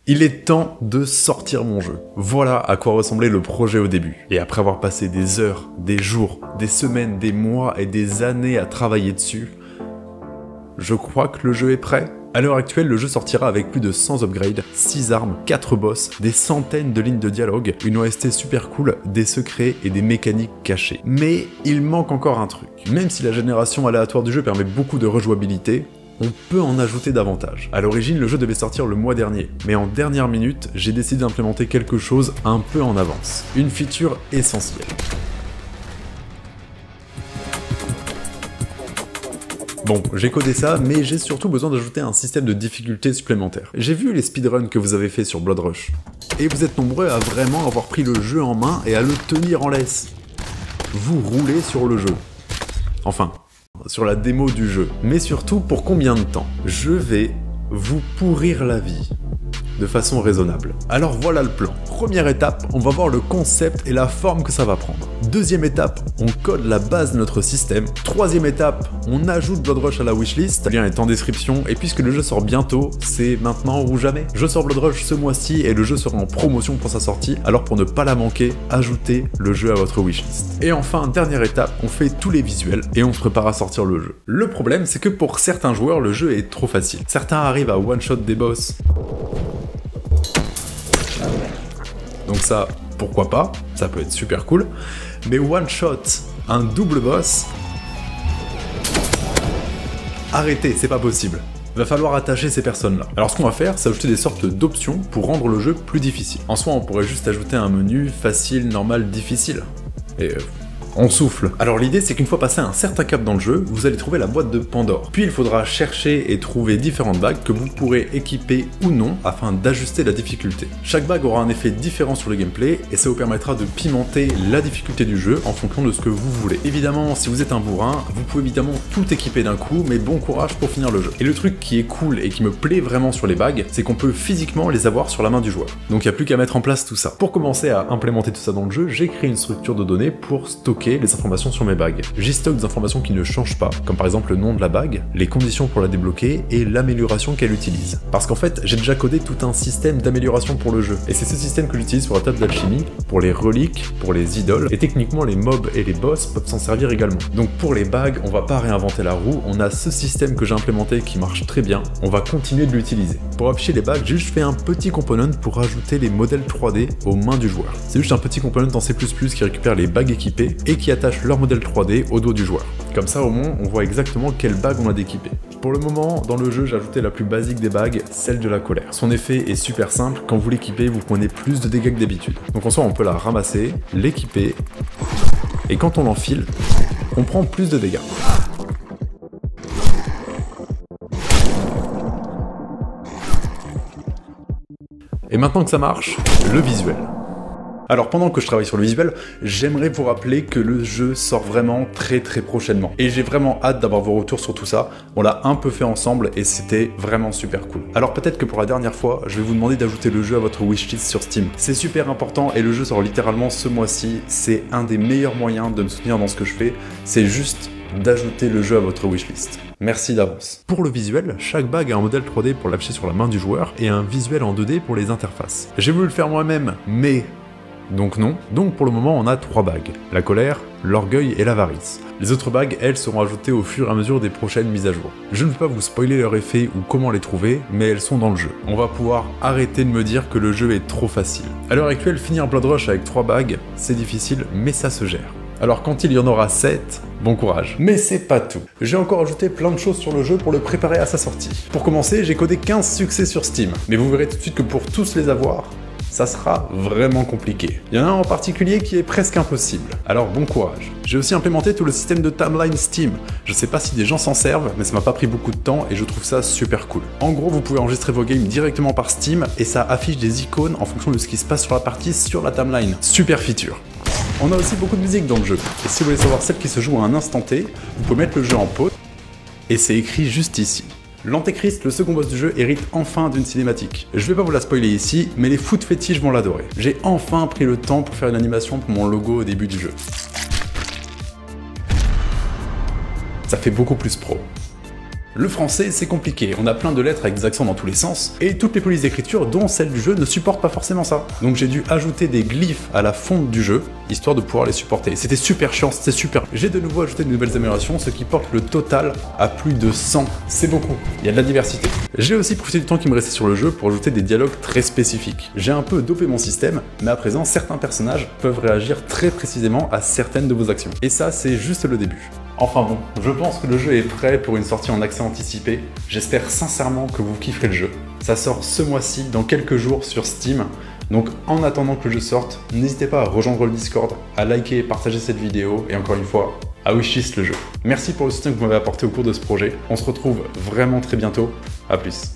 Il est temps de sortir mon jeu. Voilà à quoi ressemblait le projet au début. Et après avoir passé des heures, des jours, des semaines, des mois et des années à travailler dessus, je crois que le jeu est prêt. À l'heure actuelle, le jeu sortira avec plus de 100 upgrades, 6 armes, 4 boss, des centaines de lignes de dialogue, une OST super cool, des secrets et des mécaniques cachées. Mais il manque encore un truc. Même si la génération aléatoire du jeu permet beaucoup de rejouabilité, on peut en ajouter davantage. À l'origine, le jeu devait sortir le mois dernier, mais en dernière minute, j'ai décidé d'implémenter quelque chose un peu en avance. Une feature essentielle. Bon, j'ai codé ça, mais j'ai surtout besoin d'ajouter un système de difficulté supplémentaire. J'ai vu les speedruns que vous avez fait sur Blood Rush, et vous êtes nombreux à vraiment avoir pris le jeu en main et à le tenir en laisse. Vous roulez sur le jeu. Enfin, sur la démo du jeu. Mais surtout, pour combien de temps? Je vais vous pourrir la vie. De façon raisonnable. Alors voilà le plan. Première étape, on va voir le concept et la forme que ça va prendre. Deuxième étape, on code la base de notre système. Troisième étape, on ajoute Blood Rush à la wishlist. Le lien est en description, et puisque le jeu sort bientôt, c'est maintenant ou jamais. Je sors Blood Rush ce mois-ci et le jeu sera en promotion pour sa sortie, alors pour ne pas la manquer, ajoutez le jeu à votre wishlist. Et enfin, dernière étape, on fait tous les visuels et on se prépare à sortir le jeu. Le problème, c'est que pour certains joueurs, le jeu est trop facile. Certains arrivent à one-shot des boss. Donc ça, pourquoi pas, ça peut être super cool, mais one shot, un double boss, arrêtez, c'est pas possible. Va falloir attacher ces personnes-là. Alors ce qu'on va faire, c'est ajouter des sortes d'options pour rendre le jeu plus difficile. En soi, on pourrait juste ajouter un menu facile, normal, difficile. Et on souffle. Alors l'idée, c'est qu'une fois passé un certain cap dans le jeu, vous allez trouver la boîte de Pandore. Puis il faudra chercher et trouver différentes bagues que vous pourrez équiper ou non afin d'ajuster la difficulté. Chaque bague aura un effet différent sur le gameplay et ça vous permettra de pimenter la difficulté du jeu en fonction de ce que vous voulez. Évidemment, si vous êtes un bourrin, vous pouvez évidemment tout équiper d'un coup, mais bon courage pour finir le jeu. Et le truc qui est cool et qui me plaît vraiment sur les bagues, c'est qu'on peut physiquement les avoir sur la main du joueur. Donc il n'y a plus qu'à mettre en place tout ça. Pour commencer à implémenter tout ça dans le jeu, j'ai créé une structure de données pour stocker les informations sur mes bagues. J'y stocke des informations qui ne changent pas, comme par exemple le nom de la bague, les conditions pour la débloquer et l'amélioration qu'elle utilise. Parce qu'en fait, j'ai déjà codé tout un système d'amélioration pour le jeu, et c'est ce système que j'utilise sur la table d'alchimie, pour les reliques, pour les idoles, et techniquement les mobs et les boss peuvent s'en servir également. Donc pour les bagues, on va pas réinventer la roue, on a ce système que j'ai implémenté qui marche très bien, on va continuer de l'utiliser. Pour afficher les bagues, j'ai juste fait un petit component pour ajouter les modèles 3D aux mains du joueur. C'est juste un petit component en C++ qui récupère les bagues équipées et qui attache leur modèle 3D au dos du joueur. Comme ça au moins on voit exactement quelle bague on a d'équiper. Pour le moment, dans le jeu, j'ai ajouté la plus basique des bagues, celle de la colère. Son effet est super simple, quand vous l'équipez, vous prenez plus de dégâts que d'habitude. Donc en soi, on peut la ramasser, l'équiper, et quand on l'enfile, on prend plus de dégâts. Et maintenant que ça marche, le visuel. Alors pendant que je travaille sur le visuel, j'aimerais vous rappeler que le jeu sort vraiment très prochainement. Et j'ai vraiment hâte d'avoir vos retours sur tout ça. On l'a un peu fait ensemble et c'était vraiment super cool. Alors peut-être que pour la dernière fois, je vais vous demander d'ajouter le jeu à votre wishlist sur Steam. C'est super important et le jeu sort littéralement ce mois-ci. C'est un des meilleurs moyens de me soutenir dans ce que je fais. C'est juste d'ajouter le jeu à votre wishlist. Merci d'avance. Pour le visuel, chaque bague a un modèle 3D pour l'afficher sur la main du joueur et un visuel en 2D pour les interfaces. J'ai voulu le faire moi-même, mais donc non. Donc pour le moment on a 3 bagues, la colère, l'orgueil et l'avarice. Les autres bagues, elles, seront ajoutées au fur et à mesure des prochaines mises à jour. Je ne vais pas vous spoiler leur effet ou comment les trouver, mais elles sont dans le jeu. On va pouvoir arrêter de me dire que le jeu est trop facile. À l'heure actuelle, finir Blood Rush avec 3 bagues, c'est difficile, mais ça se gère. Alors quand il y en aura 7, bon courage. Mais c'est pas tout. J'ai encore ajouté plein de choses sur le jeu pour le préparer à sa sortie. Pour commencer, j'ai codé 15 succès sur Steam, mais vous verrez tout de suite que pour tous les avoir, ça sera vraiment compliqué. Il y en a un en particulier qui est presque impossible, alors bon courage. J'ai aussi implémenté tout le système de timeline Steam. Je sais pas si des gens s'en servent, mais ça m'a pas pris beaucoup de temps et je trouve ça super cool. En gros, vous pouvez enregistrer vos games directement par Steam et ça affiche des icônes en fonction de ce qui se passe sur la partie sur la timeline. Super feature. On a aussi beaucoup de musique dans le jeu, et si vous voulez savoir celle qui se joue à un instant T, vous pouvez mettre le jeu en pause, et c'est écrit juste ici. L'Antéchrist, le second boss du jeu, hérite enfin d'une cinématique. Je vais pas vous la spoiler ici, mais les foot fétiches vont l'adorer. J'ai enfin pris le temps pour faire une animation pour mon logo au début du jeu. Ça fait beaucoup plus pro. Le français, c'est compliqué, on a plein de lettres avec des accents dans tous les sens, et toutes les polices d'écriture, dont celle du jeu, ne supportent pas forcément ça. Donc j'ai dû ajouter des glyphes à la fonte du jeu, histoire de pouvoir les supporter. C'était super chiant, c'était super. J'ai de nouveau ajouté de nouvelles améliorations, ce qui porte le total à plus de 100. C'est beaucoup, il y a de la diversité. J'ai aussi profité du temps qui me restait sur le jeu pour ajouter des dialogues très spécifiques. J'ai un peu dopé mon système, mais à présent, certains personnages peuvent réagir très précisément à certaines de vos actions. Et ça, c'est juste le début. Enfin bon, je pense que le jeu est prêt pour une sortie en accès anticipé. J'espère sincèrement que vous kifferez le jeu. Ça sort ce mois-ci, dans quelques jours sur Steam. Donc en attendant que le jeu sorte, n'hésitez pas à rejoindre le Discord, à liker et partager cette vidéo, et encore une fois, à wishlist le jeu. Merci pour le soutien que vous m'avez apporté au cours de ce projet. On se retrouve vraiment très bientôt. À plus.